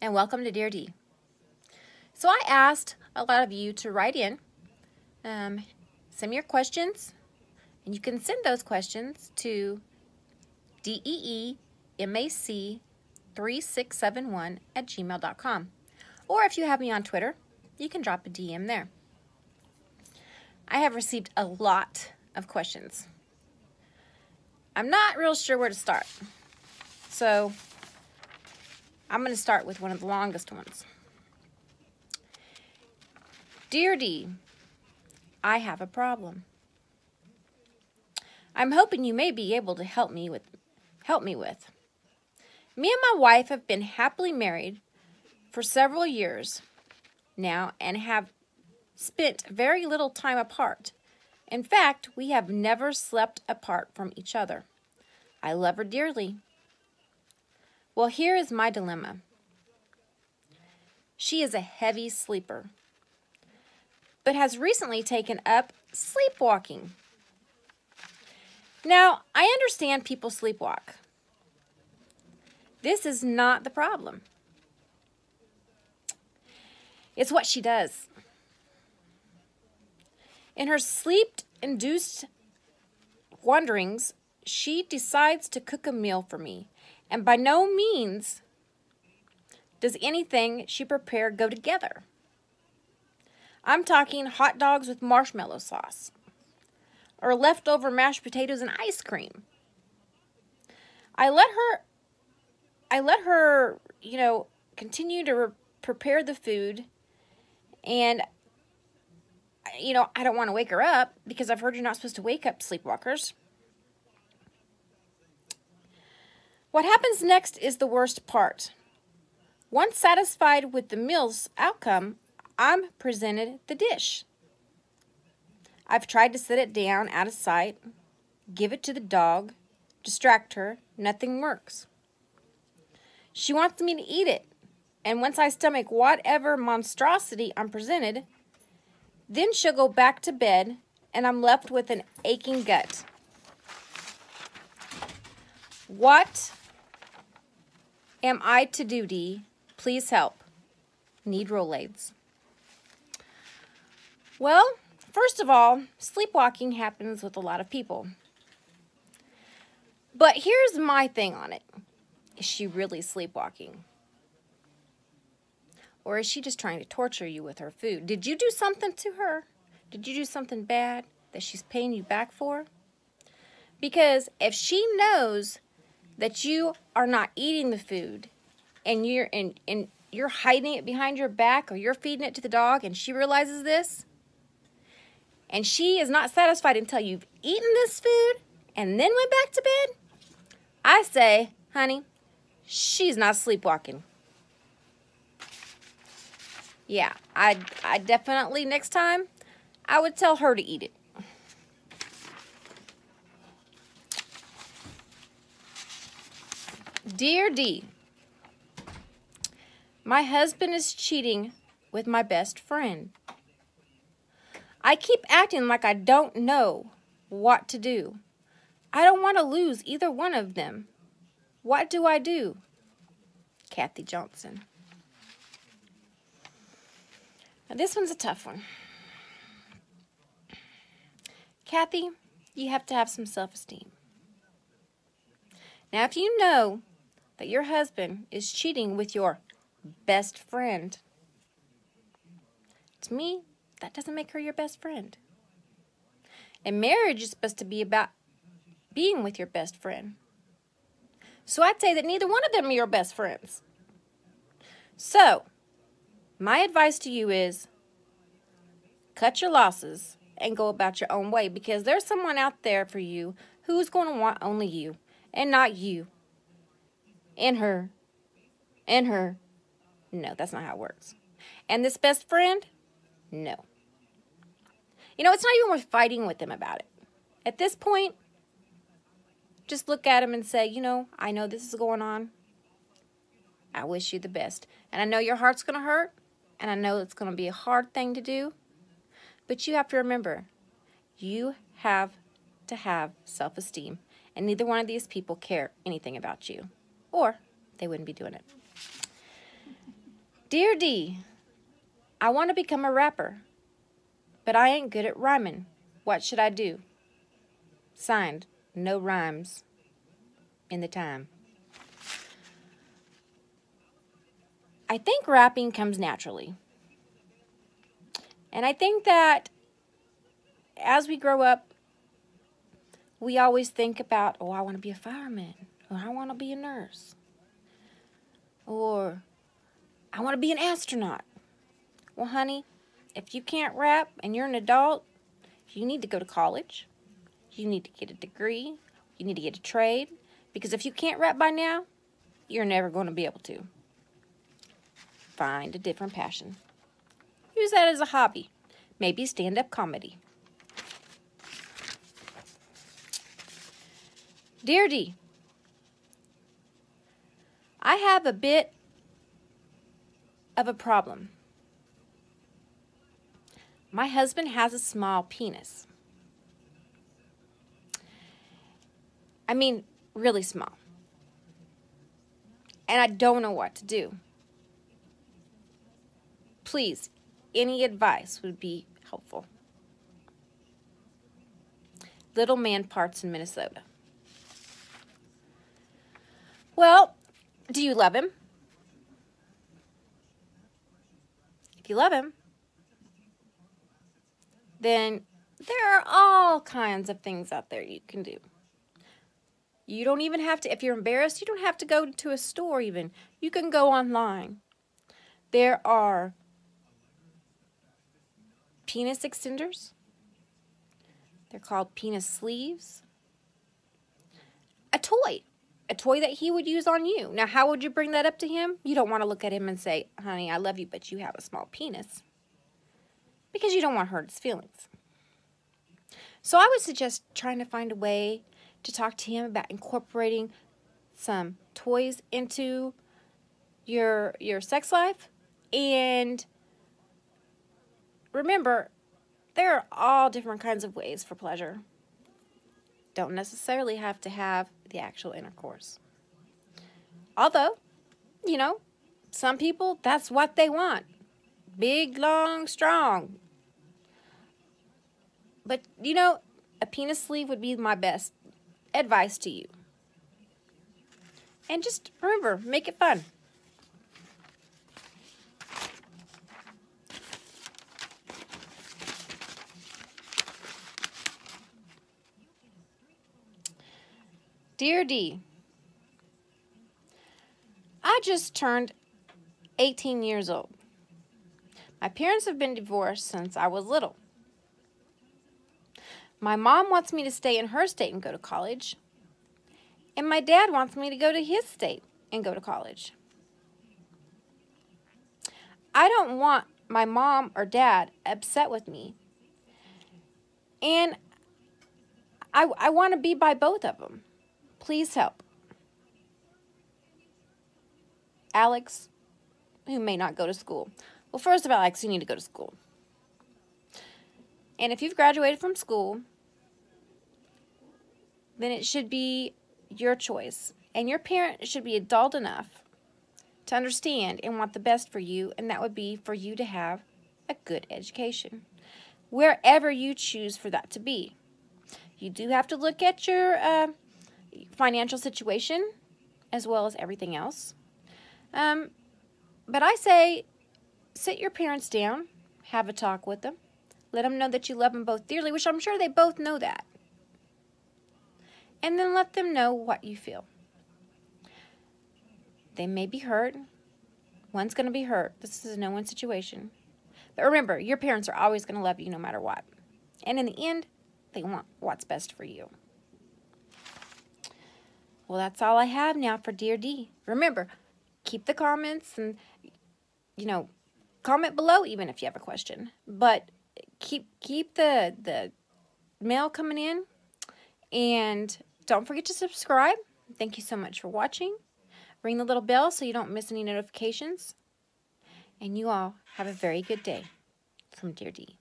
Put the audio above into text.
and welcome to Dear D. So I asked a lot of you to write in some of your questions, and you can send those questions to deemac3671@gmail.com. Or if you have me on Twitter, you can drop a DM there. I have received a lot of questions. I'm not real sure where to start, so I'm going to start with one of the longest ones. Dear D, I have a problem. I'm hoping you may be able to help me with. Me and my wife have been happily married for several years now and have spent very little time apart. In fact, we have never slept apart from each other. I love her dearly. Well, here is my dilemma. She is a heavy sleeper, but has recently taken up sleepwalking. Now, I understand people sleepwalk. This is not the problem. It's what she does. In her sleep-induced wanderings, she decides to cook a meal for me, and by no means does anything she prepared go together. I'm talking hot dogs with marshmallow sauce, or leftover mashed potatoes and ice cream. I let her, continue to prepare the food, and I don't want to wake her up because I've heard you're not supposed to wake up sleepwalkers. What happens next is the worst part. Once satisfied with the meal's outcome, I'm presented the dish. I've tried to set it down out of sight, give it to the dog, distract her. Nothing works. She wants me to eat it, and once I stomach whatever monstrosity I'm presented, then she'll go back to bed, and I'm left with an aching gut. What am I to do, Dee? Please help. Need Rolaids. Well, first of all, sleepwalking happens with a lot of people. But here's my thing on it. Is she really sleepwalking? Or is she just trying to torture you with her food? Did you do something to her? Did you do something bad that she's paying you back for? Because if she knows that you are not eating the food and you're hiding it behind your back, or you're feeding it to the dog, and she realizes this, and she is not satisfied until you've eaten this food and then went back to bed, I say, honey, she's not sleepwalking. Yeah, I definitely, next time, I would tell her to eat it. Dear D, my husband is cheating with my best friend. I keep acting like I don't know what to do. I don't want to lose either one of them. What do I do? Kathy Johnson. Now this one's a tough one. Kathy, you have to have some self-esteem. Now, if you know that your husband is cheating with your best friend, to me, that doesn't make her your best friend. And marriage is supposed to be about being with your best friend. So I'd say that neither one of them are your best friends. So, my advice to you is cut your losses and go about your own way, because there's someone out there for you who's going to want only you and not you and her and her. No, that's not how it works. And this best friend, no. It's not even worth fighting with them about it. At this point, just look at him and say, I know this is going on. I wish you the best. And I know your heart's going to hurt, and I know it's going to be a hard thing to do. But you have to remember, you have to have self-esteem. And neither one of these people care anything about you, or they wouldn't be doing it. Dear D, I want to become a rapper, but I ain't good at rhyming. What should I do? Signed, no rhymes in the time. I think rapping comes naturally. And I think that as we grow up, we always think about, oh, I want to be a fireman, or I want to be a nurse, or I want to be an astronaut. Well, honey, if you can't rap and you're an adult, you need to go to college. You need to get a degree. You need to get a trade. Because if you can't rap by now, you're never going to be able to. Find a different passion. Use that as a hobby. Maybe stand-up comedy. Dear D, I have a bit of a problem. My husband has a small penis. I mean, really small. And I don't know what to do. Please, any advice would be helpful. Little Man Parts in Minnesota. Well, do you love him? If you love him, then there are all kinds of things out there you can do. You don't even have to, if you're embarrassed, you don't have to go to a store even. You can go online. There are penis extenders. They're called penis sleeves. A toy that he would use on you. Now, how would you bring that up to him? You don't want to look at him and say, honey, I love you, but you have a small penis. Because you don't want to hurt his feelings. So I would suggest trying to find a way to talk to him about incorporating some toys into your sex life. And remember, there are all different kinds of ways for pleasure. Don't necessarily have to have the actual intercourse. Although, you know, some people, that's what they want. Big, long, strong. But, you know, a penis sleeve would be my best advice to you. And just remember, make it fun. Dear D, I just turned 18 years old. My parents have been divorced since I was little. My mom wants me to stay in her state and go to college. And my dad wants me to go to his state and go to college. I don't want my mom or dad upset with me. And I want to be by both of them. Please help. Alex, who may not go to school. Well, first of all, Alex, you need to go to school. And if you've graduated from school, then it should be your choice. And your parent should be adult enough to understand and want the best for you, and that would be for you to have a good education, wherever you choose for that to be. You do have to look at your financial situation as well as everything else. But I say, sit your parents down, have a talk with them, let them know that you love them both dearly, which I'm sure they both know that. And then let them know what you feel. They may be hurt. One's going to be hurt. This is a no-win situation. But remember, your parents are always going to love you no matter what. And in the end, they want what's best for you. Well, that's all I have now for Dear D. Remember, keep the comments and, you know, comment below even if you have a question. But keep the mail coming in. And don't forget to subscribe. Thank you so much for watching. Ring the little bell so you don't miss any notifications. And you all have a very good day from Dear D.